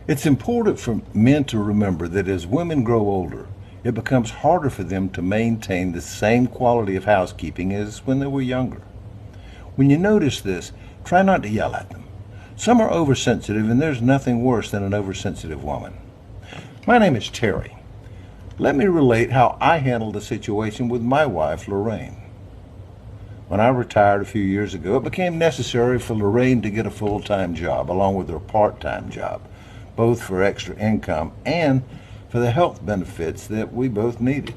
It's important for men to remember that as women grow older, it becomes harder for them to maintain the same quality of housekeeping as when they were younger. When you notice this, try not to yell at them. Some are oversensitive, and there's nothing worse than an oversensitive woman. My name is Terry. Let me relate how I handled the situation with my wife, Lorraine. When I retired a few years ago, it became necessary for Lorraine to get a full-time job along with her part-time job, both for extra income and for the health benefits that we both needed.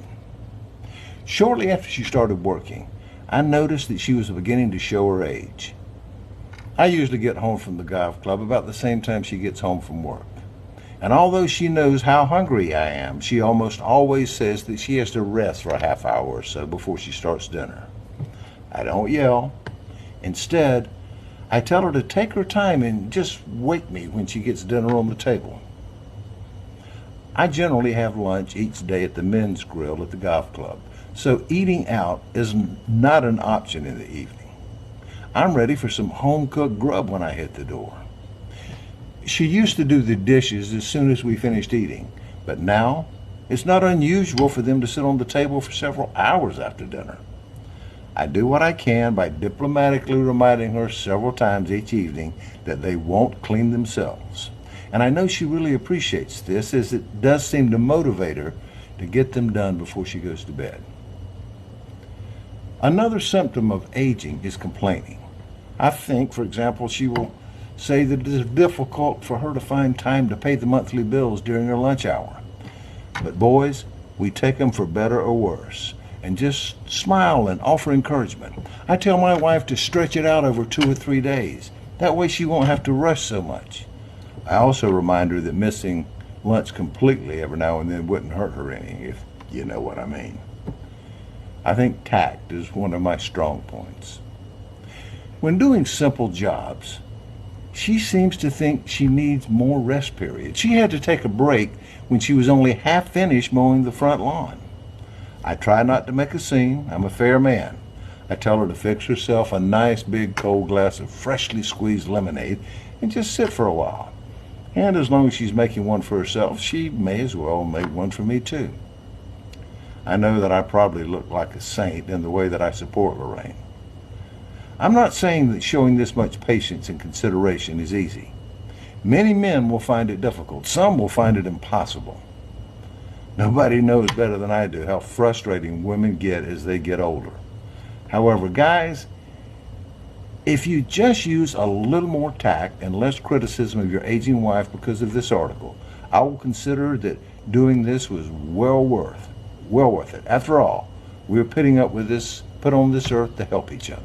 Shortly after she started working, I noticed that she was beginning to show her age. I usually get home from the golf club about the same time she gets home from work. And although she knows how hungry I am, she almost always says that she has to rest for a half hour or so before she starts dinner. I don't yell. Instead, I tell her to take her time and just wake me when she gets dinner on the table. I generally have lunch each day at the men's grill at the golf club, so eating out is not an option in the evening. I'm ready for some home-cooked grub when I hit the door. She used to do the dishes as soon as we finished eating, but now it's not unusual for them to sit on the table for several hours after dinner. I do what I can by diplomatically reminding her several times each evening that they won't clean themselves. And I know she really appreciates this, as it does seem to motivate her to get them done before she goes to bed. Another symptom of aging is complaining. I think, for example, she will say that it is difficult for her to find time to pay the monthly bills during her lunch hour. But boys, we take them for better or worse, and just smile and offer encouragement. I tell my wife to stretch it out over 2 or 3 days. That way she won't have to rush so much. I also remind her that missing lunch completely every now and then wouldn't hurt her any, if you know what I mean. I think tact is one of my strong points. When doing simple jobs, she seems to think she needs more rest periods. She had to take a break when she was only half finished mowing the front lawn. I try not to make a scene. I'm a fair man. I tell her to fix herself a nice big cold glass of freshly squeezed lemonade and just sit for a while. And as long as she's making one for herself, she may as well make one for me too. I know that I probably look like a saint in the way that I support Lorraine. I'm not saying that showing this much patience and consideration is easy. Many men will find it difficult. Some will find it impossible. Nobody knows better than I do how frustrating women get as they get older. However, guys, if you just use a little more tact and less criticism of your aging wife because of this article, I will consider that doing this was well worth it. After all, we are put on this earth to help each other.